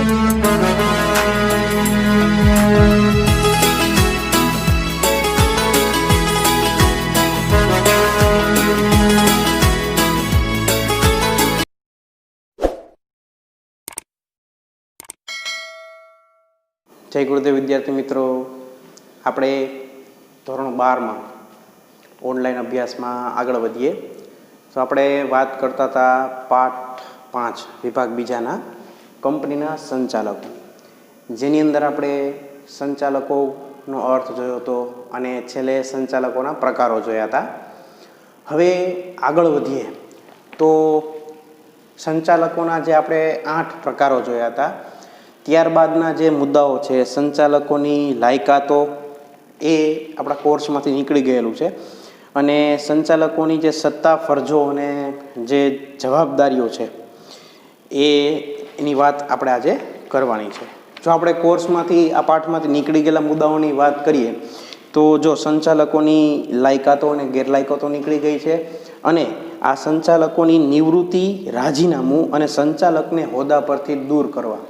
જય ગુરુદેવ વિદ્યાર્થી મિત્રો, આપણે ધોરણ 12માં ઓનલાઈન અભ્યાસમાં આગળ વધીએ. તો આપણે વાત કરતા હતા પાઠ 5 વિભાગ બીજાના કંપનીના સંચાલકો, જેની અંદર આપણે સંચાલકોનો અર્થ જોયો હતો અને છેલ્લે સંચાલકોના પ્રકારો જોયા હતા. હવે આગળ વધીએ તો સંચાલકોના જે આપણે 8 પ્રકારો જોયા હતા, ત્યારબાદના જે મુદ્દાઓ છે, સંચાલકોની લાયકાતો, એ આપણા કોર્સમાંથી નીકળી ગયેલું છે. અને સંચાલકોની જે સત્તા, ફરજો અને જે જવાબદારીઓ છે એની વાત આપણે આજે કરવાની છે. જો આપણે કોર્સમાંથી આ પાઠમાંથી નીકળી ગયેલા મુદ્દાઓની વાત કરીએ તો જો સંચાલકોની લાયકાતો અને ગેરલાયકાતો નીકળી ગઈ છે, અને આ સંચાલકોની નિવૃત્તિ, રાજીનામું અને સંચાલકને હોદ્દા પરથી દૂર કરવા,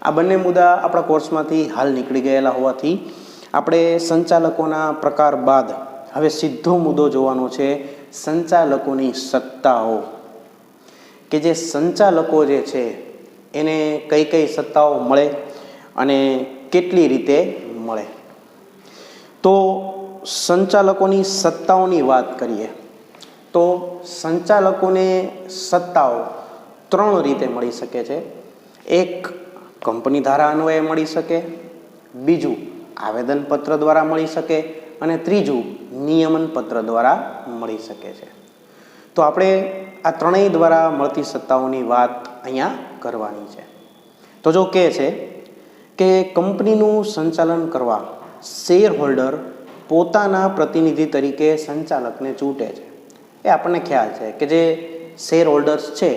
આ બંને મુદ્દા આપણા કોર્સમાંથી હાલ નીકળી ગયેલા હોવાથી આપણે સંચાલકોના પ્રકાર બાદ હવે સીધો મુદ્દો જોવાનો છે સંચાલકોની સત્તાઓ, કે જે સંચાલકો જે છે એને કઈ કઈ સત્તાઓ મળે અને કેટલી રીતે મળે. તો સંચાલકોની સત્તાઓની વાત કરીએ તો સંચાલકોને સત્તાઓ 3 રીતે મળી શકે છે. એક, કંપની ધારા અન્વયે મળી શકે, બીજું આવેદનપત્ર દ્વારા મળી શકે, અને ત્રીજું નિયમન પત્ર દ્વારા મળી શકે છે. તો આપણે આ ત્રણેય દ્વારા મળતી સત્તાઓની વાત અહીંયા કરવાની છે. તો જો કહે છે કે કંપનીનું સંચાલન કરવા શેર હોલ્ડર પોતાના પ્રતિનિધિ તરીકે સંચાલકને ચૂંટે છે. એ આપણને ખ્યાલ છે કે જે શેર હોલ્ડર્સ છે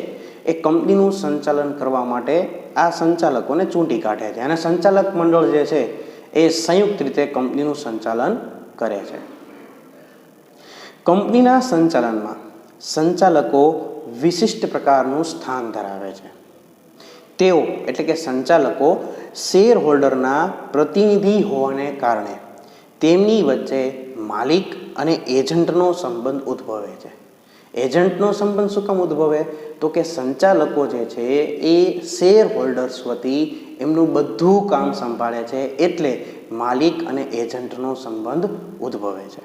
એ કંપનીનું સંચાલન કરવા માટે આ સંચાલકોને ચૂંટી કાઢે છે, અને સંચાલક મંડળ જે છે એ સંયુક્ત રીતે કંપનીનું સંચાલન કરે છે. કંપનીના સંચાલનમાં સંચાલકો વિશિષ્ટ પ્રકારનું સ્થાન ધરાવે છે. તેઓ એટલે કે સંચાલકો શેર હોલ્ડરના પ્રતિનિધિ હોવાને કારણે તેમની વચ્ચે માલિક અને એજન્ટનો સંબંધ ઉદ્ભવે છે. એજન્ટનો સંબંધ શું કામ ઉદ્ભવે? તો કે સંચાલકો જે છે એ શેર હોલ્ડર્સ વતી એમનું બધું કામ સંભાળે છે, એટલે માલિક અને એજન્ટનો સંબંધ ઉદ્ભવે છે.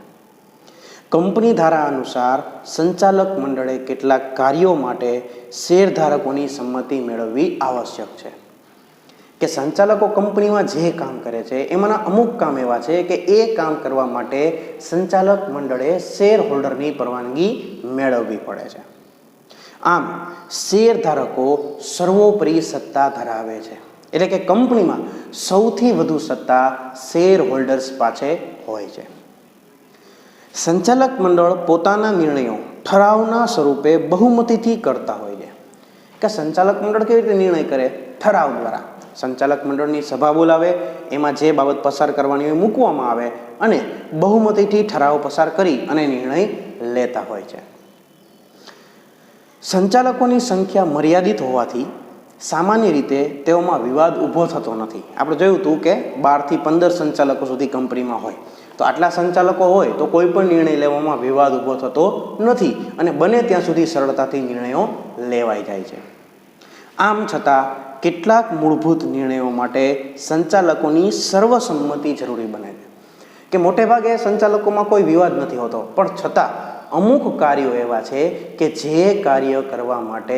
કંપની ધારા અનુસાર સંચાલક મંડળે કેટલાક કાર્યો માટે શેરધારકોની સંમતિ મેળવવી આવશ્યક છે. કે સંચાલકો કંપનીમાં જે કામ કરે છે એમાંના અમુક કામ એવા છે કે એ કામ કરવા માટે સંચાલક મંડળે શેર હોલ્ડરની પરવાનગી મેળવવી પડે છે. આમ શેરધારકો સર્વોપરી સત્તા ધરાવે છે, એટલે કે કંપનીમાં સૌથી વધુ સત્તા શેર હોલ્ડર્સ પાસે હોય છે. સંચાલક મંડળ પોતાના નિર્ણયો ઠરાવના સ્વરૂપે બહુમતીથી કરતા હોય છે. કે સંચાલક મંડળ કેવી રીતે નિર્ણય કરે? ઠરાવ દ્વારા. સંચાલક મંડળની સભા બોલાવે, એમાં જે બાબત પસાર કરવાની હોય મૂકવામાં આવે, અને બહુમતીથી ઠરાવ પસાર કરી અને નિર્ણય લેતા હોય છે. સંચાલકોની સંખ્યા મર્યાદિત હોવાથી સામાન્ય રીતે તેઓમાં વિવાદ ઊભો થતો નથી. આપણે જોયું હતું કે 12 થી 15 સંચાલકો સુધી કંપનીમાં હોય, તો આટલા સંચાલકો હોય તો કોઈ પણ નિર્ણય લેવામાં વિવાદ ઊભો થતો નથી, અને બને ત્યાં સુધી સરળતાથી નિર્ણયો લેવાઈ જાય છે. આમ છતાં કેટલાક મૂળભૂત નિર્ણયો માટે સંચાલકોની સર્વસંમતિ જરૂરી બને છે. કે મોટે ભાગે સંચાલકોમાં કોઈ વિવાદ નથી હોતો, પણ છતાં અમુક કાર્યો એવા છે કે જે કાર્ય કરવા માટે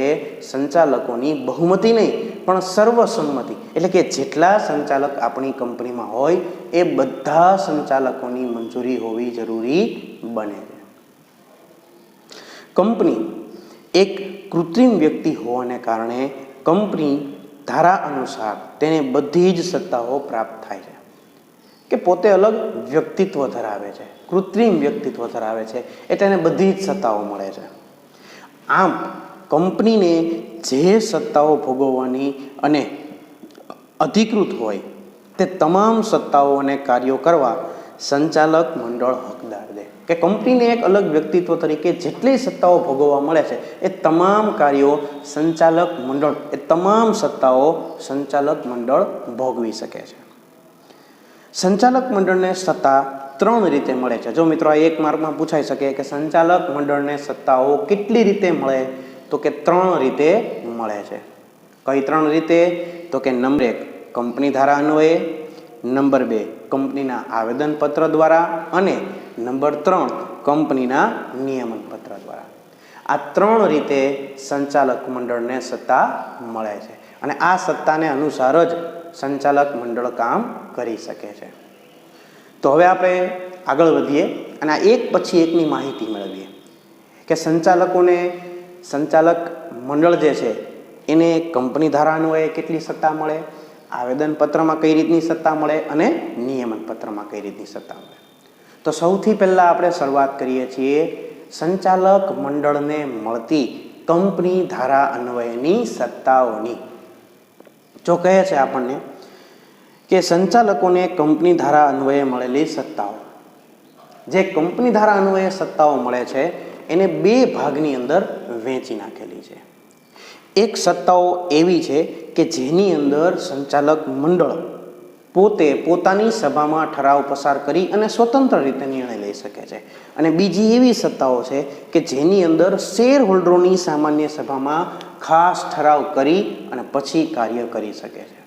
સંચાલકોની બહુમતી નહીં પણ સર્વસંમતિ, એટલે કે જેટલા સંચાલક આપણી કંપનીમાં હોય એ બધા સંચાલકોની મંજૂરી હોવી જરૂરી બને છે. કંપની એક કૃત્રિમ વ્યક્તિ હોવાને કારણે કંપની ધારા અનુસાર તેને બધી જ સત્તાઓ પ્રાપ્ત થાય છે. કે પોતે અલગ વ્યક્તિત્વ ધરાવે છે, કૃત્રિમ વ્યક્તિત્વ ધરાવે છે, એટલે એને બધી જ સત્તાઓ મળે છે. આમ કંપનીને જે સત્તાઓ ભોગવવાની અને અધિકૃત હોય તે તમામ સત્તાઓ અને કાર્યો કરવા સંચાલક મંડળ હકદાર છે. કે કંપનીને એક અલગ વ્યક્તિત્વ તરીકે જેટલી સત્તાઓ ભોગવવા મળે છે એ તમામ કાર્યો સંચાલક મંડળ ભોગવી શકે છે. સંચાલક મંડળને સત્તા 3 રીતે મળે છે. જો મિત્રો આ 1 માર્કમાં પૂછાઈ શકે કે સંચાલક મંડળને સત્તાઓ કેટલી રીતે મળે, તો કે 3 રીતે મળે છે. કઈ 3 રીતે? તો કે નંબર 1 કંપની ધારા અન્વયે, નંબર 2 કંપનીના આવેદનપત્ર દ્વારા અને નંબર 3 કંપનીના નિયમન પત્ર દ્વારા. આ 3 રીતે સંચાલક મંડળને સત્તા મળે છે અને આ સત્તાને અનુસાર જ સંચાલક મંડળ કામ કરી શકે છે. તો હવે આપણે આગળ વધીએ અને આ એક પછી એકની માહિતી મેળવીએ કે સંચાલક મંડળ જે છે એને કંપની ધારા અન્વયે કેટલી સત્તા મળે, આવેદનપત્રમાં કઈ રીતની સત્તા મળે અને નિયમન પત્રમાં કઈ રીતની સત્તા મળે. તો સૌથી પહેલાં આપણે શરૂઆત કરીએ છીએ સંચાલક મંડળને મળતી કંપની ધારા અન્વયની સત્તાઓની. જો કહે છે આપણને કે સંચાલકોને કંપની ધારા અન્વયે મળેલી સત્તાઓ, જે કંપની ધારા અન્વયે સત્તાઓ મળે છે એને 2 ભાગની અંદર વહેંચી નાખેલી છે. એક સત્તાઓ એવી છે કે જેની અંદર સંચાલક મંડળ પોતે પોતાની સભામાં ઠરાવ પસાર કરી અને સ્વતંત્ર રીતે નિર્ણય લઈ શકે છે, અને બીજી એવી સત્તાઓ છે કે જેની અંદર શેર હોલ્ડરોની સામાન્ય સભામાં ખાસ ઠરાવ કરી અને પછી કાર્ય કરી શકે છે.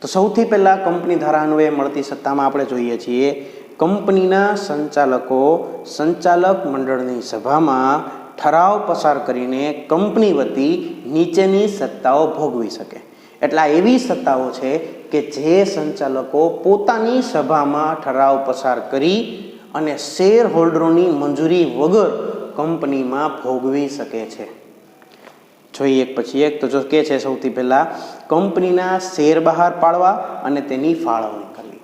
તો સૌથી પહેલાં કંપની ધારા અન્વયે મળતી સત્તામાં આપણે જોઈએ છીએ કંપનીના સંચાલકો સંચાલક મંડળની સભામાં ઠરાવ પસાર કરીને કંપની વતી નીચેની સત્તાઓ ભોગવી શકે. એટલે આ એવી સત્તાઓ છે કે જે સંચાલકો પોતાની સભામાં ઠરાવ પસાર કરી અને શેર હોલ્ડરોની મંજૂરી વગર કંપનીમાં ભોગવી શકે છે. જોઈએ એક પછી એક. તો જો કે છે સૌથી પહેલાં કંપનીના શેર બહાર પાડવા અને તેની ફાળવણી કરવી.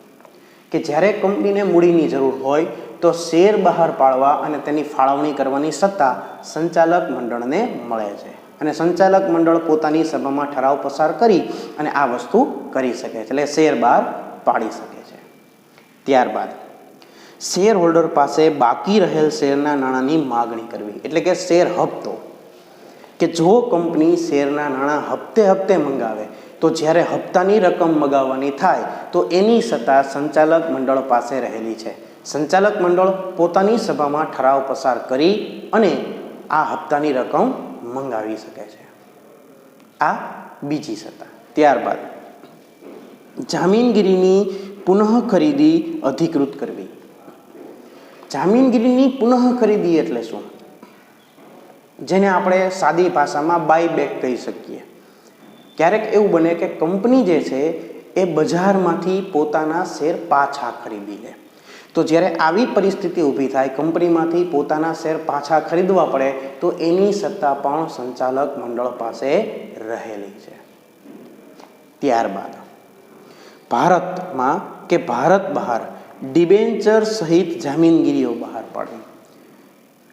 કે જ્યારે કંપનીને મૂડીની જરૂર હોય તો શેર બહાર પાડવા અને તેની ફાળવણી કરવાની સત્તા સંચાલક મંડળને મળે છે, અને સંચાલક મંડળ પોતાની સભામાં ઠરાવ પસાર કરી અને આ વસ્તુ કરી શકે છે, એટલે શેર બહાર પાડી શકે છે. ત્યારબાદ શેર હોલ્ડર પાસે બાકી રહેલ શેરના નાણાંની માગણી કરવી, એટલે કે શેર હપ્તો. કે જો કંપની શેરના નાણાં હપ્તે મંગાવે તો જ્યારે હપ્તાની રકમ મગાવવાની થાય તો એની સત્તા સંચાલક મંડળ પાસે રહેલી છે. સંચાલક મંડળ પોતાની સભામાં ઠરાવ પસાર કરી અને આ હપ્તાની રકમ મંગાવી શકે છે. આ બીજી સત્તા. ત્યારબાદ જામીનગીરીની પુનઃ ખરીદી અધિકૃત કરવી. જામીનગીરીની પુનઃ ખરીદી એટલે શું? જેને આપણે સાદી ભાષામાં બાયબેક કહી શકીએ. ક્યારેક એવું બને કે કંપની જે છે એ બજારમાંથી પોતાના શેર પાછા ખરીદી લે. તો જ્યારે આવી પરિસ્થિતિ ઊભી થાય, કંપનીમાંથી પોતાના શેર પાછા ખરીદવા પડે, તો એની સત્તા પણ સંચાલક મંડળ પાસે રહેલી છે. ત્યારબાદ ભારતમાં કે ભારત બહાર ડિબેન્ચર સહિત જામીનગીરીઓ બહાર પાડવી.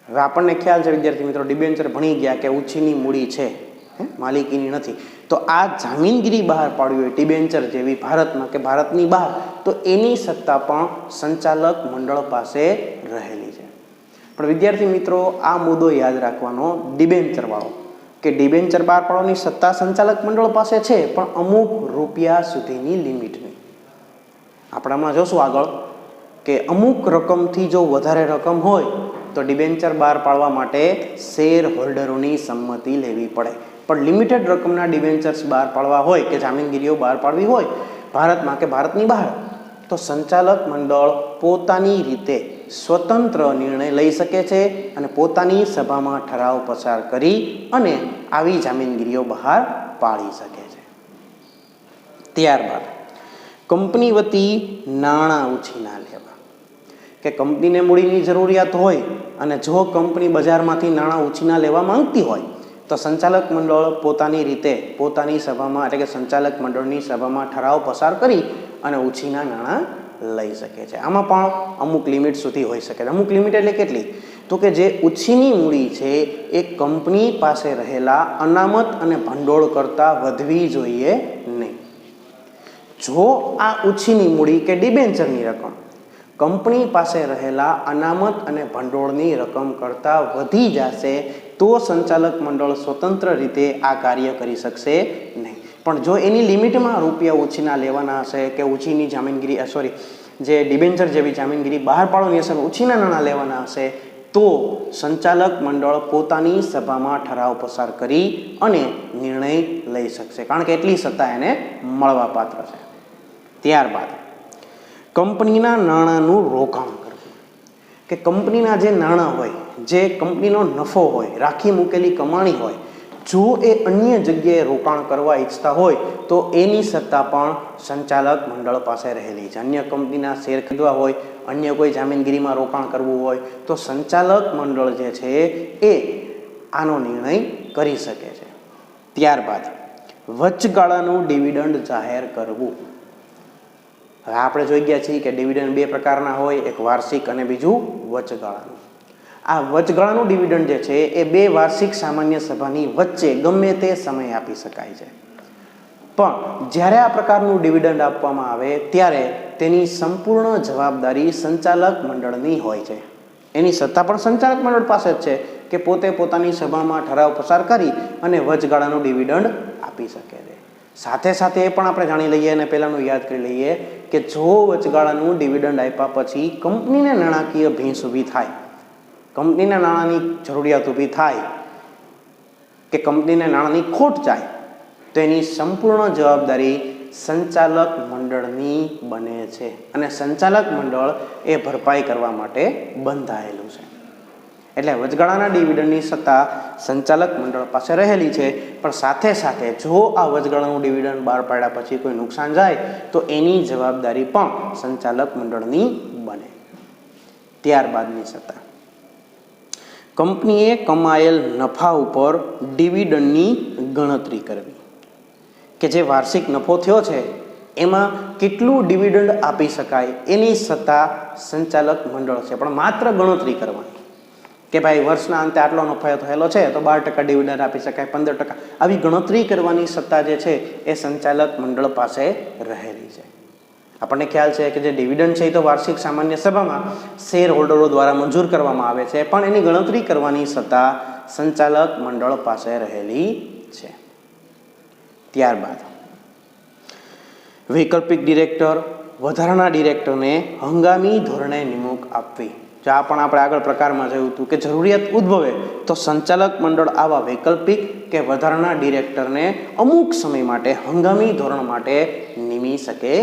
હવે આપણને ખ્યાલ છે વિદ્યાર્થી મિત્રો, ડિબેન્ચર ભણી ગયા કે ઉછીની મૂડી છે, માલિકીની નથી. તો આ જામીનગીરી બહાર પાડવી હોય ડિબેન્ચર જેવી ભારતમાં કે ભારતની બહાર, તો એની સત્તા પણ સંચાલક મંડળ પાસે રહેલી છે. પણ વિદ્યાર્થી મિત્રો આ મુદ્દો યાદ રાખવાનો ડિબેન્ચર વાળો, કે ડિબેન્ચર બહાર પાડવાની સત્તા સંચાલક મંડળ પાસે છે પણ અમુક રૂપિયા સુધીની લિમિટની. આપણામાં જોશું આગળ કે અમુક રકમથી જો વધારે રકમ હોય તો ડિબેન્ચર બહાર પાડવા માટે શેર હોલ્ડરોની સંમતિ લેવી પડે. પણ લિમિટેડ રકમના ડિબેન્ચર્સ બહાર પાડવા હોય કે જામીનગીરીઓ બહાર પાડવી હોય ભારતમાં કે ભારતની બહાર, તો સંચાલક મંડળ પોતાની રીતે સ્વતંત્ર નિર્ણય લઈ શકે છે અને પોતાની સભામાં ઠરાવ પસાર કરી અને આવી જામીનગીરીઓ બહાર પાડી શકે છે. ત્યારબાદ કંપની વતી નાણાં ઉછીના લેવા. કે કંપનીને મૂડીની જરૂરિયાત હોય અને જો કંપની બજારમાંથી નાણાં ઉછીના લેવા માંગતી હોય તો સંચાલક મંડળ પોતાની રીતે પોતાની સભામાં, એટલે કે સંચાલક મંડળની સભામાં ઠરાવ પસાર કરી અને ઉછીના નાણાં લઈ શકે છે. આમાં પણ અમુક લિમિટ સુધી હોઈ શકે છે. અમુક લિમિટ એટલે કેટલી? તો કે જે ઉછીની મૂડી છે એ કંપની પાસે રહેલા અનામત અને ભંડોળ કરતાં વધવી જોઈએ નહીં. જો આ ઉછીની મૂડી કે ડિબેન્ચરની રકમ કંપની પાસે રહેલા અનામત અને ભંડોળની રકમ કરતાં વધી જશે તો સંચાલક મંડળ સ્વતંત્ર રીતે આ કાર્ય કરી શકશે નહીં. પણ જો એની લિમિટમાં રૂપિયા ઓછીના લેવાના હશે કે ઓછીની જામીનગીરી જે ડિબેન્ચર જેવી જામીનગીરી બહાર પાડવાની હશે, ઓછીના નાણાં લેવાના હશે, તો સંચાલક મંડળ પોતાની સભામાં ઠરાવ પસાર કરી અને નિર્ણય લઈ શકશે, કારણ કે એટલી સત્તા એને મળવાપાત્ર છે. ત્યારબાદ કંપનીના નાણાંનું રોકાણ કરવું, કે કંપનીના જે નાણાં હોય, જે કંપનીનો નફો હોય, રાખી મૂકેલી કમાણી હોય, જો એ અન્ય જગ્યાએ રોકાણ કરવા ઈચ્છતા હોય તો એની સત્તા પણ સંચાલક મંડળ પાસે રહેલી છે. અન્ય કંપનીના શેર ખરીદવા હોય, અન્ય કોઈ જામીનગીરીમાં રોકાણ કરવું હોય તો સંચાલક મંડળ જે છે એ આનો નિર્ણય કરી શકે છે. ત્યારબાદ વચગાળાનું ડિવિડન્ડ જાહેર કરવું. હવે આપણે જોઈ ગયા છીએ કે ડિવિડન્ડ બે પ્રકારના હોય, એક વાર્ષિક અને બીજું વચગાળાનું. આ વચગાળાનું ડિવિડન્ડ જે છે એ બે વાર્ષિક સામાન્ય સભાની વચ્ચે ગમે તે સમય આપી શકાય છે. પણ જ્યારે આ પ્રકારનું ડિવિડન્ડ આપવામાં આવે ત્યારે તેની સંપૂર્ણ જવાબદારી સંચાલક મંડળની હોય છે. એની સત્તા પણ સંચાલક મંડળ પાસે જ છે કે પોતે પોતાની સભામાં ઠરાવ પસાર કરી અને વચગાળાનું ડિવિડન્ડ આપી શકે છે. સાથે સાથે એ પણ આપણે જાણી લઈએ અને પહેલાંનું યાદ કરી લઈએ કે જો વચગાળાનું ડિવિડન્ડ આપ્યા પછી કંપનીને નાણાકીય ભીંસ ઊભી થાય, કંપનીના નાણાંની જરૂરિયાત ઊભી થાય કે કંપનીને નાણાંની ખોટ જાય તો એની સંપૂર્ણ જવાબદારી સંચાલક મંડળની બને છે અને સંચાલક મંડળ એ ભરપાઈ કરવા માટે બંધાયેલું છે. એટલે વચગાળાના ડિવિડન્ડની સત્તા સંચાલક મંડળ પાસે રહેલી છે, પણ સાથે સાથે જો આ વચગાળાનું ડિવિડન્ડ બહાર પાડ્યા પછી કોઈ નુકસાન જાય તો એની જવાબદારી પણ સંચાલક મંડળની બને. ત્યારબાદની સત્તા કંપનીએ કમાયેલ નફા ઉપર ડિવિડન્ડની ગણતરી કરવી, કે જે વાર્ષિક નફો થયો છે એમાં કેટલું ડિવિડન્ડ આપી શકાય એની સત્તા સંચાલક મંડળ છે, પણ માત્ર ગણતરી કરવાની કે ભાઈ વર્ષના અંતે આટલો નફો થયેલો છે તો 12% ડિવિડન્ડ આપી શકાય, 15%, આવી ગણતરી કરવાની સત્તા જે છે એ સંચાલક મંડળ પાસે રહેલી છે. આપણને ખ્યાલ છે કે જે ડિવિડન્ડ છે એ તો વાર્ષિક સામાન્ય સભામાં શેર હોલ્ડરો દ્વારા મંજૂર કરવામાં આવે છે, પણ એની ગણતરી કરવાની સત્તા સંચાલક મંડળ પાસે રહેલી છે. ત્યારબાદ વૈકલ્પિક ડિરેક્ટર, વધારાના ડિરેક્ટરને હંગામી ધોરણે નિમણૂક આપવી. જો આ પણ આપણે આગળ પ્રકારમાં જોયું હતું કે જરૂરિયાત ઉદ્ભવે તો સંચાલક મંડળ આવા વૈકલ્પિક કે વધારાના ડિરેક્ટરને અમુક સમય માટે હંગામી ધોરણ માટે નિમી શકે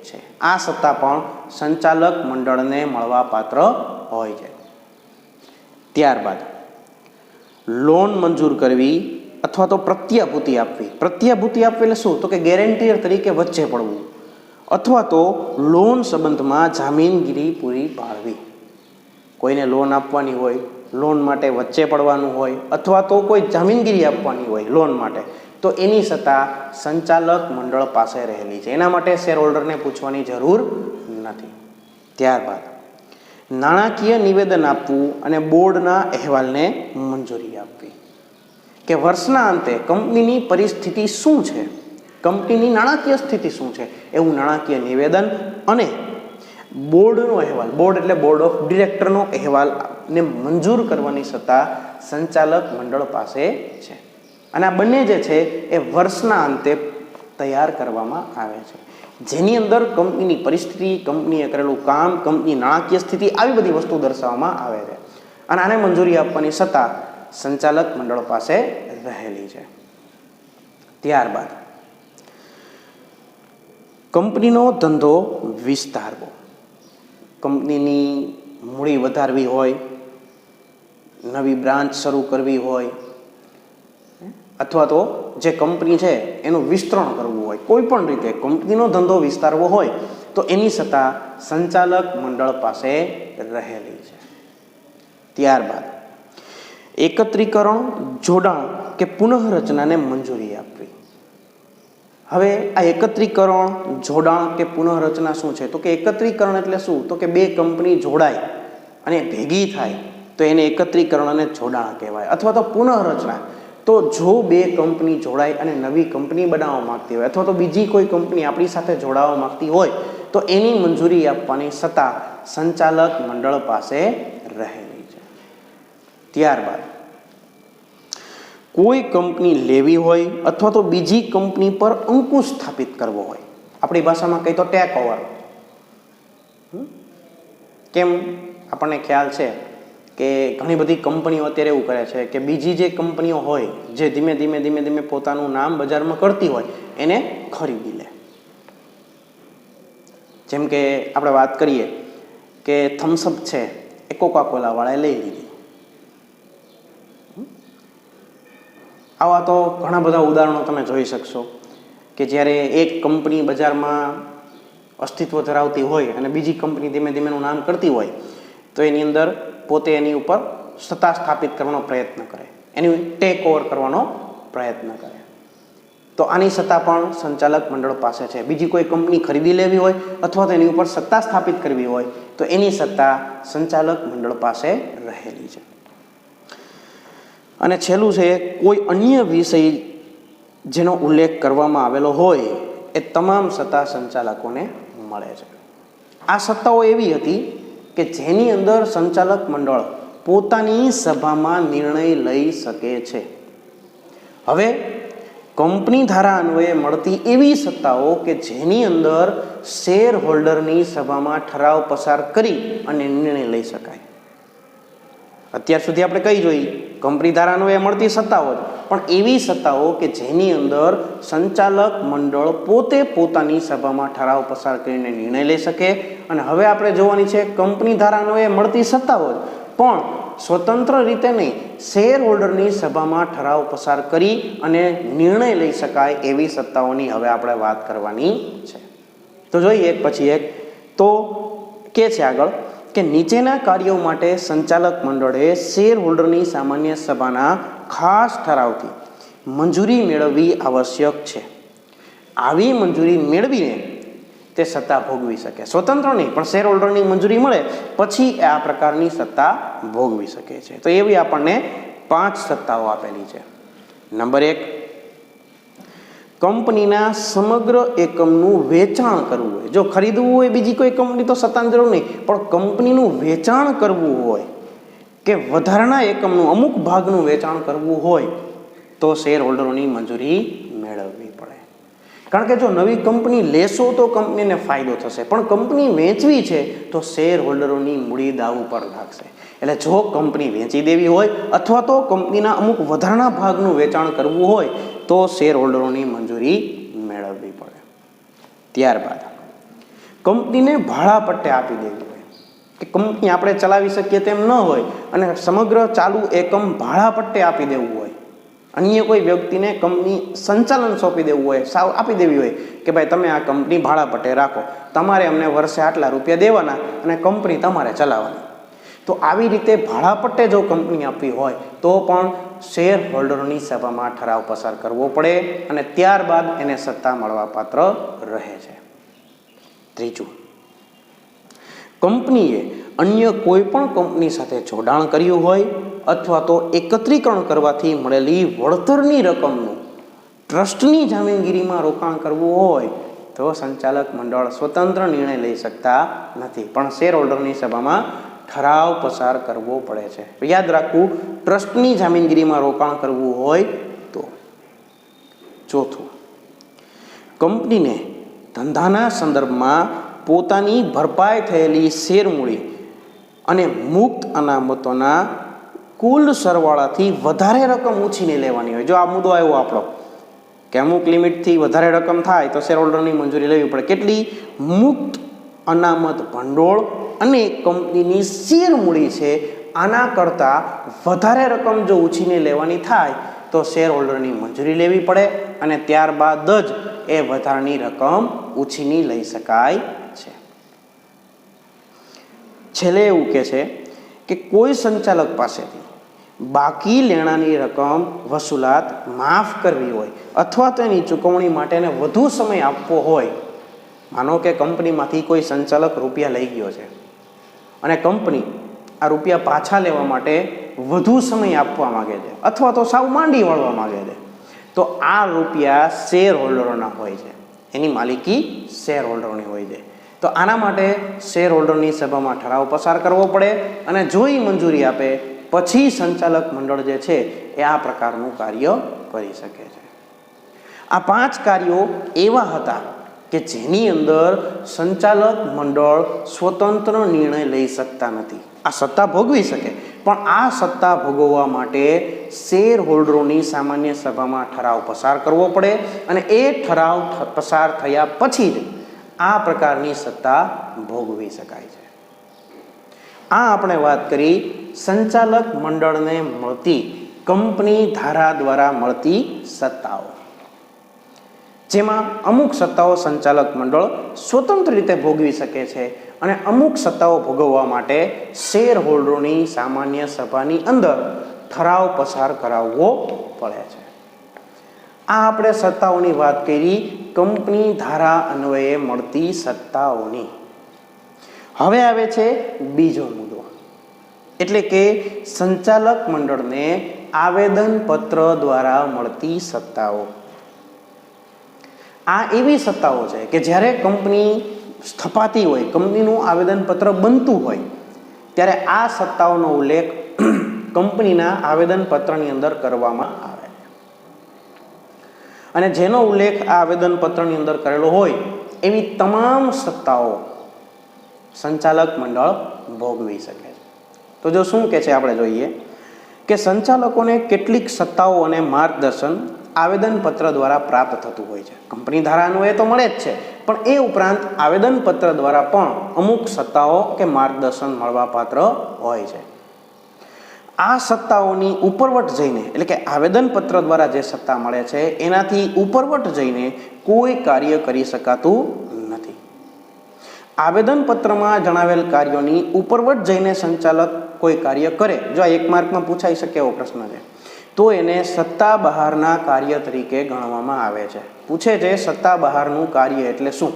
છે. આ સત્તા પણ સંચાલક મંડળને મળવા પાત્ર હોય છે. ત્યારબાદ લોન મંજૂર કરવી અથવા તો પ્રત્યાભૂતિ આપવી. પ્રત્યાભૂતિ આપવી એટલે શું? તો કે ગેરંટીયર તરીકે વચ્ચે પડવું અથવા તો લોન સંબંધમાં જામીનગીરી પૂરી પાડવી. કોઈને લોન આપવાની હોય, લોન માટે વચ્ચે પડવાનું હોય અથવા તો કોઈ જામીનગીરી આપવાની હોય લોન માટે, તો એની સત્તા સંચાલક મંડળ પાસે રહેલી છે. એના માટે શેર હોલ્ડરને પૂછવાની જરૂર નથી. ત્યારબાદ નાણાકીય નિવેદન આપવું અને બોર્ડના અહેવાલને મંજૂરી આપવી, કે વર્ષના અંતે કંપનીની પરિસ્થિતિ શું છે, કંપનીની નાણાકીય સ્થિતિ શું છે એવું નાણાકીય નિવેદન અને બોર્ડનો અહેવાલ, બોર્ડ એટલે બોર્ડ ઓફ ડિરેક્ટરનો અહેવાલને મંજૂર કરવાની સત્તા સંચાલક મંડળ પાસે છે. અને આ બંને જે છે એ વર્ષના અંતે તૈયાર કરવામાં આવે છે, જેની અંદર કંપનીની પરિસ્થિતિ, કંપનીએ કરેલું કામ, કંપની નાણાકીય સ્થિતિ, આવી બધી વસ્તુ દર્શાવવામાં આવે છે. અને આને મંજૂરી આપવાની સત્તા સંચાલક મંડળ પાસે રહેલી છે. ત્યારબાદ કંપનીનો ધંધો વિસ્તારવો. કંપનીની મૂડી વધારવી હોય, નવી બ્રાન્ચ શરૂ કરવી હોય અથવા તો જે કંપની છે એનું વિસ્તરણ કરવું હોય, કોઈ પણ રીતે કંપનીનો ધંધો વિસ્તારવો હોય તો એની સત્તા સંચાલક મંડળ પાસે રહેલી છે. ત્યારબાદ એકત્રીકરણ, જોડાણ કે પુનઃરચનાને મંજૂરી આપવી. હવે આ એકત્રીકરણ, જોડાણ કે પુનઃરચના શું છે? તો કે એકત્રીકરણ એટલે શું? તો કે બે કંપની જોડાય અને ભેગી થાય તો એને એકત્રીકરણ અને જોડાણ કહેવાય. અથવા તો પુનઃરચના, તો જો બે કંપની જોડાય અને નવી કંપની બનાવવા માંગતી હોય અથવા તો બીજી કોઈ કંપની આપણી સાથે જોડાવા માંગતી હોય તો એની મંજૂરી આપવાની સત્તા સંચાલક મંડળ પાસે રહેલી છે. ત્યારબાદ કોઈ કંપની લેવી હોય અથવા તો બીજી કંપની પર અંકુશ સ્થાપિત કરવો હોય, આપણી ભાષામાં કહી તો ટેક ઓવર. કેમ? આપણને ખ્યાલ છે કે ઘણી બધી કંપનીઓ અત્યારે એવું કરે છે કે બીજી જે કંપનીઓ હોય જે ધીમે ધીમે ધીમે ધીમે પોતાનું નામ બજારમાં કરતી હોય એને ખરીદી લે. જેમ કે આપણે વાત કરીએ કે થમ્સઅપ છે એ કોકા કોલાવાળાએ લઈ લીધી. આવા તો ઘણા બધા ઉદાહરણો તમે જોઈ શકશો કે જ્યારે એક કંપની બજારમાં અસ્તિત્વ ધરાવતી હોય અને બીજી કંપની ધીમે ધીમેનું નામ કરતી હોય તો એની અંદર પોતે એની ઉપર સત્તા સ્થાપિત કરવાનો પ્રયત્ન કરે, એની ટેક ઓવર કરવાનો પ્રયત્ન કરે. તો આની સત્તા પણ સંચાલક મંડળ પાસે છે. બીજી કોઈ કંપની ખરીદી લેવી હોય અથવા તો એની ઉપર સત્તા સ્થાપિત કરવી હોય તો એની સત્તા સંચાલક મંડળ પાસે રહેલી છે. અને છેલ્લું છે કોઈ અન્ય વિષય જેનો ઉલ્લેખ કરવામાં આવેલો હોય એ તમામ સત્તા સંચાલકોને મળે છે. આ સત્તાઓ એવી હતી કે જેની અંદર સંચાલક મંડળ પોતાની સભામાં નિર્ણય લઈ શકે છે. હવે કંપની ધારા અન્વયે મળતી એવી સત્તાઓ કે જેની અંદર શેર હોલ્ડરની સભામાં ઠરાવ પસાર કરી અને નિર્ણય લઈ શકાય. અત્યાર સુધી આપણે કઈ જોઈ? કંપની ધારા અન્વયે મળતી સત્તાઓ જ, પણ એવી સત્તાઓ કે જેની અંદર સંચાલક મંડળ પોતે પોતાની સભામાં ઠરાવ પસાર કરીને નિર્ણય લઈ શકે. અને હવે આપણે જોવાની છે કંપની ધારા અન્વયે મળતી સત્તાઓ જ, પણ સ્વતંત્ર રીતે નહીં, શેર હોલ્ડરની સભામાં ઠરાવ પસાર કરી અને નિર્ણય લઈ શકાય એવી સત્તાઓની હવે આપણે વાત કરવાની છે. તો જોઈએ એક પછી એક. તો કે છે આગળ કે નીચેના કાર્યો માટે સંચાલક મંડળે શેર હોલ્ડરની સામાન્ય સભાના ખાસ ઠરાવથી મંજૂરી મેળવવી આવશ્યક છે. આવી મંજૂરી મેળવીને તે સત્તા ભોગવી શકે. સ્વતંત્ર નહીં, પણ શેર હોલ્ડરની મંજૂરી મળે પછી આ પ્રકારની સત્તા ભોગવી શકે છે. તો એવી આપણને 5 સત્તાઓ આપેલી છે. નંબર 1, કંપનીના સમગ્ર એકમનું વેચાણ કરવું હોય. જો ખરીદવું હોય બીજી કોઈ કંપની તો સત્તાની જરૂર નહીં, પણ કંપનીનું વેચાણ કરવું હોય કે વધારાના એકમનું અમુક ભાગનું વેચાણ કરવું હોય તો શેર હોલ્ડરોની મંજૂરી મેળવવી પડે. કારણ કે જો નવી કંપની લેશો તો કંપનીને ફાયદો થશે, પણ કંપની વેચવી છે તો શેર હોલ્ડરોની મૂડી દાવ ઉપર લાગશે. એટલે જો કંપની વેચી દેવી હોય અથવા તો કંપનીના અમુક વધારાના ભાગનું વેચાણ કરવું હોય તો શેર હોલ્ડરોની મંજૂરી મેળવવી પડે. ત્યારબાદ કંપનીને ભાડા પટ્ટે આપી દેવી હોય કે કંપની આપણે ચલાવી શકીએ તેમ ન હોય અને સમગ્ર ચાલુ એકમ ભાડા પટ્ટે આપી દેવું હોય. અન્ય કોઈ વ્યક્તિને કંપની સંચાલન સોંપી દેવું હોય, સાવ આપી દેવી હોય કે ભાઈ તમે આ કંપની ભાડા પટ્ટે રાખો, તમારે અમને વર્ષે આટલા રૂપિયા દેવાના અને કંપની તમારે ચલાવવાની. તો આવી રીતે ભાડા પટ્ટે જો કંપની આપવી હોય તો પણ શેર હોલ્ડરોની સભામાં ઠરાવ પસાર કરવો પડે અને ત્યારબાદ એને સત્તા મળવા પાત્ર રહે છે. ત્રીજું, કંપનીએ અન્ય કોઈ પણ કંપની સાથે જોડાણ કર્યું હોય અથવા તો એકત્રીકરણ કરવાથી મળેલી વળતરની રકમનું ટ્રસ્ટની જામીનગીરીમાં રોકાણ કરવું હોય તો સંચાલક મંડળ સ્વતંત્ર નિર્ણય લઈ શકતા નથી, પણ શેર હોલ્ડરની સભામાં ઠરાવ પસાર કરવો પડે છે. યાદ રાખવું, ટ્રસ્ટની જામીનગીરીમાં રોકાણ કરવું હોય તો. ચોથું, કંપનીને ધંધાના સંદર્ભમાં પોતાની ભરપાઈ થયેલી શેર મૂડી અને મુક્ત અનામતોના કુલ સરવાળાથી વધારે રકમ ઉછીને લેવાની હોય. જો આ મુદ્દો આવ્યો આપણો કે અમુક લિમિટથી વધારે રકમ થાય તો શેર હોલ્ડરની મંજૂરી લેવી પડે. કેટલી? મુક્ત અનામત ભંડોળ અને કંપનીની શેર મૂડી છે આના કરતાં વધારે રકમ જો ઉછીને લેવાની થાય તો શેર હોલ્ડરની મંજૂરી લેવી પડે અને ત્યારબાદ જ એ વધારાની રકમ ઉછીની લઈ શકાય છે. છેલ્લે એવું કહે છે કે કોઈ સંચાલક પાસેથી બાકી લેણાની રકમ વસૂલાત માફ કરવી હોય અથવા તો એની ચૂકવણી માટેને વધુ સમય આપવો હોય. માનો કે કંપનીમાંથી કોઈ સંચાલક રૂપિયા લઈ ગયો છે અને કંપની આ રૂપિયા પાછા લેવા માટે વધુ સમય આપવા માગે છે અથવા તો સાવ માંડી વાળવા માગે છે, તો આ રૂપિયા શેર હોલ્ડરોના હોય છે, એની માલિકી શેર હોલ્ડરોની હોય છે. તો આના માટે શેર હોલ્ડરની સભામાં ઠરાવ પસાર કરવો પડે અને જો એ મંજૂરી આપે પછી સંચાલક મંડળ જે છે એ આ પ્રકારનું કાર્ય કરી શકે છે. આ 5 કાર્યો એવા હતા કે જેની અંદર સંચાલક મંડળ સ્વતંત્ર નિર્ણય લઈ શકતા નથી. આ સત્તા ભોગવી શકે, પણ આ સત્તા ભોગવવા માટે શેર હોલ્ડરોની સામાન્ય સભામાં ઠરાવ પસાર કરવો પડે અને એ ઠરાવ પસાર થયા પછી જ આ પ્રકારની સત્તા ભોગવી શકાય છે. આ આપણે વાત કરી સંચાલક મંડળને મળતી કંપની ધારા દ્વારા મળતી સત્તાઓ, જેમાં અમુક સત્તાઓ સંચાલક મંડળ સ્વતંત્ર રીતે ભોગવી શકે છે અને અમુક સત્તાઓ ભોગવવા માટે શેર હોલ્ડરોની સામાન્ય સભાની અંદર ઠરાવ પસાર કરાવવો પડે છે. આ આપણે સત્તાઓની વાત કરી કંપની ધારા અન્વયે મળતી સત્તાઓની. હવે આવે છે બીજો મુદ્દો, એટલે કે સંચાલક મંડળને આવેદનપત્ર દ્વારા મળતી સત્તાઓ. આ એવી સત્તાઓ છે કે જ્યારે કંપની સ્થપાતી હોય, કંપનીનું આવેદનપત્ર બનતું હોય, ત્યારે આ સત્તાઓનો ઉલ્લેખ કંપનીના આવેદનપત્રની અંદર કરવામાં આવે અને જેનો ઉલ્લેખ આ આવેદનપત્રની અંદર કરેલો હોય એવી તમામ સત્તાઓ સંચાલક મંડળ ભોગવી શકે છે. તો જો શું કે છે આપણે જોઈએ કે સંચાલકોને કેટલીક સત્તાઓ અને માર્ગદર્શન આવેદનપત્ર દ્વારા પ્રાપ્ત થતું હોય છે. કંપની ધારાનું એ તો મળે જ છે, પણ એ ઉપરાંત આવેદનપત્ર દ્વારા પણ અમુક સત્તાઓ કે માર્ગદર્શન મળવાપાત્ર હોય છે. આ સત્તાઓની ઉપરવટ જઈને, એટલે કે આવેદનપત્ર દ્વારા જે સત્તા મળે છે એનાથી ઉપરવટ જઈને કોઈ કાર્ય કરી શકાતું નથી. આવેદનપત્રમાં જણાવેલ કાર્યોની ઉપરવટ જઈને સંચાલક કોઈ કાર્ય કરે, જો આ 1 માર્કમાં પૂછાઈ શકે એવો પ્રશ્ન છે, તો એને સત્તા બહારના કાર્ય તરીકે ગણવામાં આવે છે. પૂછે છે સત્તા બહારનું કાર્ય એટલે શું?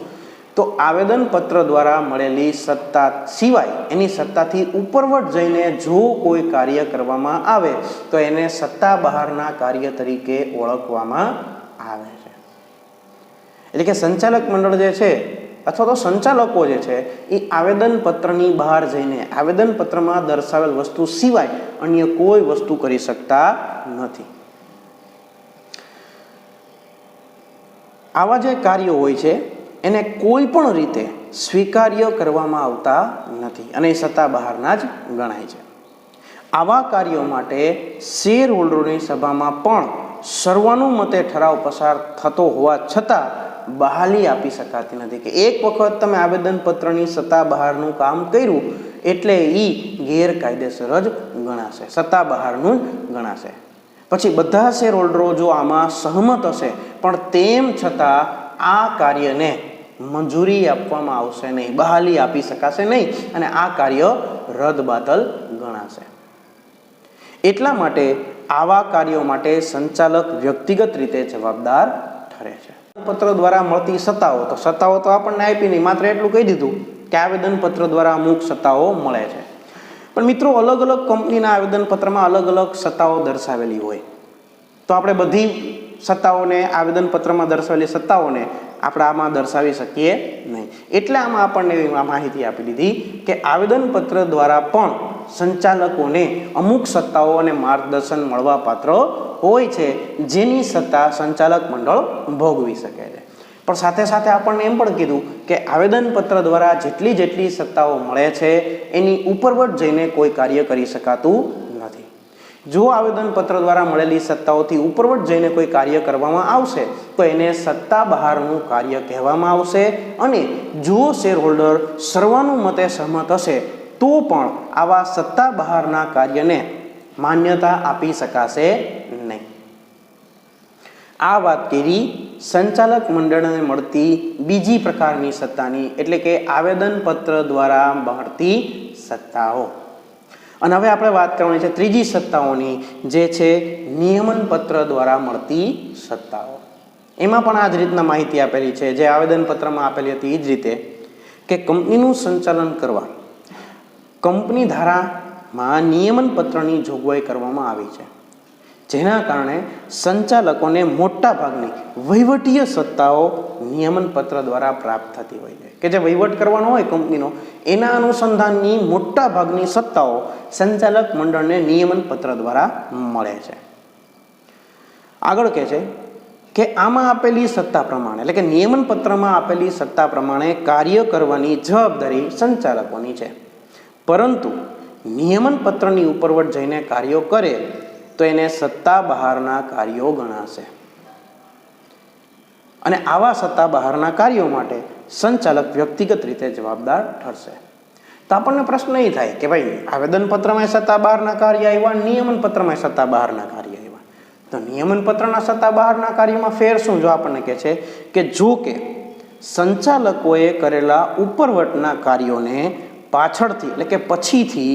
તો આવેદનપત્ર દ્વારા મળેલી સત્તા સિવાય એની સત્તાથી ઉપરવટ જઈને જો કોઈ કાર્ય કરવામાં આવે તો એને સત્તા બહારના કાર્ય તરીકે ઓળખવામાં આવે છે. એટલે કે સંચાલક મંડળ જે છે અથવા તો સંચાલકો જે છે એ આવેદનપત્રની બહાર જઈને આવેદનપત્રમાં દર્શાવેલ વસ્તુ સિવાય અન્ય કોઈ વસ્તુ કરી શકતા નથી. આવા જે કાર્યો હોય છે એને કોઈ પણ રીતે સ્વીકાર્ય કરવામાં આવતા નથી અને એ સત્તા બહારના જ ગણાય છે. આવા કાર્યો માટે શેર હોલ્ડરોની સભામાં પણ સર્વાનુમતે ઠરાવ પસાર થતો હોવા છતાં બહાલી આપી શકાતી નથી કે એક વખત તમે આવેદનપત્રની સત્તા બહારનું કામ કર્યું એટલે એ ગેરકાયદેસર જ ગણાશે, સત્તા બહારનું જ ગણાશે. પછી બધા શેર હોલ્ડરો જો આમાં સહમત હશે પણ તેમ છતાં આ કાર્યને મંજૂરી આપવામાં આવશે નહીં, બહાલી આપી શકાશે નહીં અને આ કાર્ય રદબાતલ ગણાશે. એટલા માટે આવા કાર્યો માટે સંચાલક વ્યક્તિગત રીતે જવાબદાર ઠરે છે. પત્ર દ્વારા મળતી સત્તાઓ, તો સત્તાઓ તો આપણને આપી નહીં, માત્ર એટલું કહી દીધું કે આવેદનપત્ર દ્વારા અમુક સત્તાઓ મળે છે. પણ મિત્રો અલગ અલગ કંપનીના આવેદનપત્રમાં અલગ અલગ સત્તાઓ દર્શાવેલી હોય, તો આપણે બધી સત્તાઓને આવેદનપત્રમાં દર્શાવેલી સત્તાઓને આપણે આમાં દર્શાવી શકીએ નહીં. એટલે આમાં આપણને એવી માહિતી આપી દીધી કે આવેદનપત્ર દ્વારા પણ સંચાલકોને અમુક સત્તાઓ અને માર્ગદર્શન મળવા પાત્ર હોય છે જેની સત્તા સંચાલક મંડળ ભોગવી શકે છે. પણ સાથે સાથે આપણને એમ પણ કીધું કે આવેદનપત્ર દ્વારા જેટલી સત્તાઓ મળે છે એની ઉપરવટ જઈને કોઈ કાર્ય કરી શકાતું નથી. જો આવેદનપત્ર દ્વારા મળેલી સત્તાઓથી ઉપરવટ જઈને કોઈ કાર્ય કરવામાં આવશે તો એને સત્તા બહારનું કાર્ય કહેવામાં આવશે અને જો શેર હોલ્ડર સર્વાનુમતે સહમત હશે તો પણ આવા સત્તા બહારના કાર્યને માન્યતા આપી શકાશે નહીં. આ વાત કરી સંચાલક મંડળને મળતી બીજી પ્રકારની સત્તાની, એટલે કે આવેદનપત્ર દ્વારા મળતી સત્તાઓ. અને હવે આપણે વાત કરવાની છે ત્રીજી સત્તાઓની, જે છે નિયમન પત્ર દ્વારા મળતી સત્તાઓ. એમાં પણ આ જ રીતના માહિતી આપેલી છે જે આવેદનપત્રમાં આપેલી હતી એ જ રીતે કે કંપનીનું સંચાલન કરવા કંપની ધારામાં નિયમન પત્રની જોગવાઈ કરવામાં આવી છે, જેના કારણે સંચાલકોને મોટા ભાગની વહીવટીય સત્તાઓ નિયમન પત્ર દ્વારા પ્રાપ્ત થતી હોય છે કે જે વહીવટ કરવાનો હોય કંપનીનો એના અનુસંધાનની મોટા ભાગની સત્તાઓ સંચાલક મંડળને નિયમન પત્ર દ્વારા મળે છે. આગળ કહે છે કે આમાં આપેલી સત્તા પ્રમાણે એટલે કે નિયમન પત્રમાં આપેલી સત્તા પ્રમાણે કાર્ય કરવાની જવાબદારી સંચાલકોની છે, પરંતુ નિયમન પત્રની ઉપરવટ જઈને કાર્યો કરે તો એને સત્તા બહારના કાર્યો ગણાશે અને આવા સત્તા બહારના કાર્યો માટે સંચાલક વ્યક્તિગત રીતે જવાબદાર ઠરશે. તો આપણને પ્રશ્ન એ થાય કે ભાઈ આવેદન પત્રમાં સત્તા બહારના કાર્ય આવ્યા, નિયમન પત્રમાં સત્તા બહારના કાર્ય આવ્યા, તો નિયમન પત્રના સત્તા બહારના કાર્યમાં ફેર શું? જો આપણને કહે છે કે જો કે સંચાલકોએ કરેલા ઉપરવટના કાર્યોને પાછળથી એટલે કે પછીથી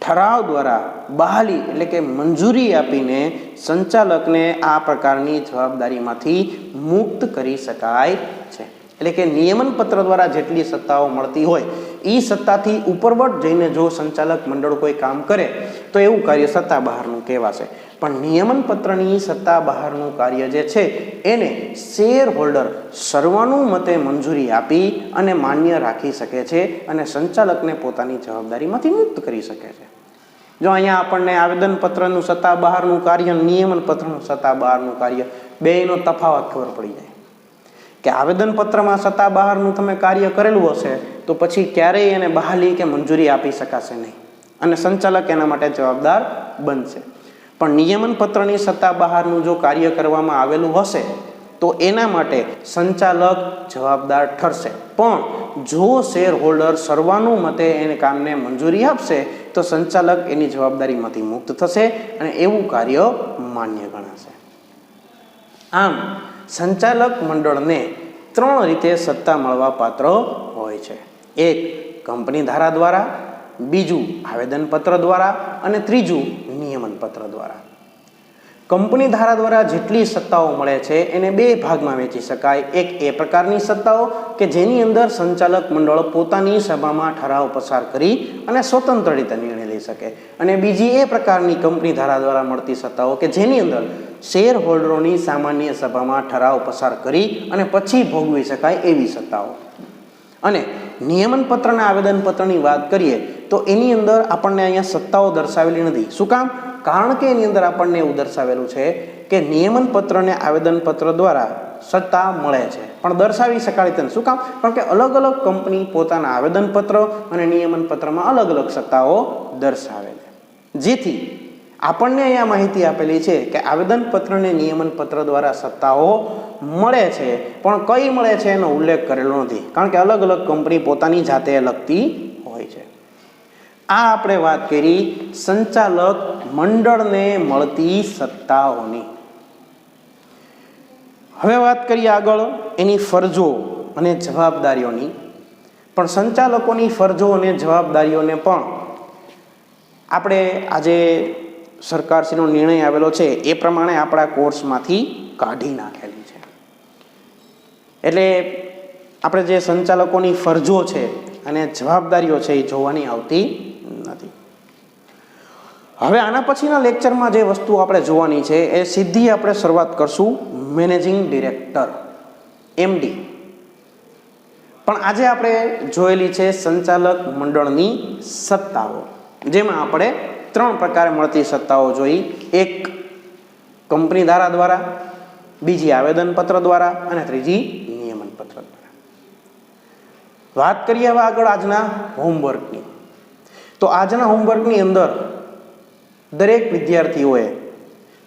ઠરાવ દ્વારા બહાલી એટલે કે મંજૂરી આપીને સંચાલકને આ પ્રકારની જવાબદારીમાંથી મુક્ત કરી શકાય છે. એટલે કે નિયમન પત્ર દ્વારા જેટલી સત્તાઓ મળતી હોય એ સત્તાથી ઉપરવટ જઈને જો સંચાલક મંડળ કોઈ કામ કરે તો એવું કાર્ય સત્તા બહારનું કહેવાશે. પણ નિયમન પત્રની સત્તા બહારનું કાર્ય જે છે એને શેર હોલ્ડર સર્વાનુમતે મંજૂરી આપી અને માન્ય રાખી શકે છે અને સંચાલકને પોતાની જવાબદારીમાંથી મુક્ત કરી શકે છે. જો અહીંયા આપણને આવેદન પત્રનું સત્તા બહારનું કાર્ય, નિયમન પત્રનું સત્તા બહારનું કાર્ય બેયનો તફાવત ખબર પડી જાય કે આવેદન પત્રમાં સત્તા બહારનું તમે કાર્ય કરેલું હશે તો પછી ક્યારેય એને બહાલી કે મંજૂરી આપી શકાશે નહીં અને સંચાલક એના માટે જવાબદાર બનશે. પણ નિયમન પત્રની સત્તા બહારનું જો કાર્ય કરવામાં આવેલું હશે તો એના માટે સંચાલક જવાબદાર ઠરશે. પણ જો શેર હોલ્ડર સર્વાનુમતે એને કામને મંજૂરી આપશે તો સંચાલક એની જવાબદારીમાંથી મુક્ત થશે અને એવું કાર્ય માન્ય ગણાશે. આમ સંચાલક મંડળને 3 રીતે સત્તા મળવા પાત્ર હોય છે. એક કંપની ધારા દ્વારા, બીજું આવેદન પત્ર દ્વારા અને ત્રીજું નિયમન પત્ર દ્વારા. કંપની ધારા દ્વારા જેટલી સત્તાઓ મળે છે એને 2 ભાગમાં વહેંચી શકાય. એક એ પ્રકારની સત્તાઓ કે જેની અંદર સંચાલક મંડળ પોતાની સભામાં ઠરાવ પસાર કરી અને સ્વતંત્ર રીતે નિર્ણય લઈ શકે, અને બીજી એ પ્રકારની કંપની ધારા દ્વારા મળતી સત્તાઓ કે જેની અંદર શેર હોલ્ડરોની સામાન્ય સભામાં ઠરાવ પસાર કરી અને પછી ભોગવી શકાય એવી સત્તાઓ. અને નિયમન પત્રના આવેદન પત્રની વાત કરીએ તો એની અંદર આપણને અહીંયા સત્તાઓ દર્શાવેલી નથી. શું કામ? કારણ કે એની અંદર આપણને એવું દર્શાવેલું છે કે નિયમન પત્રને આવેદન પત્ર દ્વારા સત્તા મળે છે પણ દર્શાવી શકાય તેમ. શું કામ? કારણ કે અલગ અલગ કંપની પોતાના આવેદન પત્ર અને નિયમન પત્રમાં અલગ અલગ સત્તાઓ દર્શાવે છે. જેથી આપણને અહીંયા માહિતી આપેલી છે કે આવેદન પત્ર અને નિયમન પત્ર દ્વારા સત્તાઓ મળે છે પણ કઈ મળે છે એનો ઉલ્લેખ કરેલો નથી, કારણ કે અલગ અલગ કંપની પોતાની જાતે લગતી હોય છે. આ આપણે વાત કરી સંચાલક મંડળને મળતી સત્તાઓની. હવે વાત કરીએ આગળ એની ફરજો અને જવાબદારીઓની. પણ સંચાલકોની ફરજો અને જવાબદારીઓને પણ આપણે આજે સરકારશ્રીનો નિર્ણય આવેલો છે એ પ્રમાણે આપણા કોર્સમાંથી કાઢી નાખેલી છે. એટલે આપણે જે સંચાલકોની ફરજો છે અને જવાબદારીઓ છે એ જોવાની આવતી નથી. હવે આના પછીના લેક્ચરમાં જે વસ્તુ આપણે જોવાની છે એ સીધી આપણે શરૂઆત કરશું મેનેજિંગ ડિરેક્ટર MD. પણ આજે આપણે જોયેલી છે સંચાલક મંડળની સત્તાઓ, જેમાં આપણે 3 પ્રકારે મળતી સત્તાઓ જોઈ. એક કંપની ધારા દ્વારા, બીજી આવેદન પત્ર દ્વારા અને ત્રીજી નિયમન પત્ર દ્વારા. વાત કરીએ હવે આગળ આજના હોમવર્કની. તો આજના હોમવર્કની અંદર દરેક વિદ્યાર્થીઓએ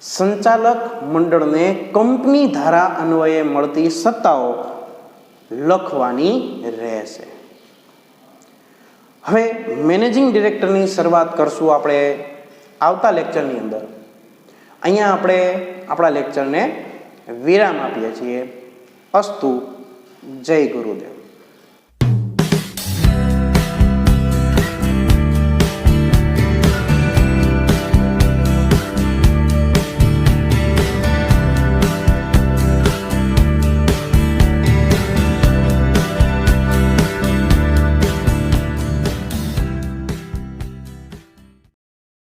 સંચાલક મંડળને કંપની ધારા અન્વયે મળતી સત્તાઓ લખવાની રહેશે. હવે મેનેજિંગ ડિરેક્ટરની શરૂઆત કરશું આપણે આવતા લેક્ચરની અંદર. અહીંયા આપણે આપણા લેક્ચરને વિરામ આપીએ છીએ. અસ્તુ. જય ગુરુદેવ.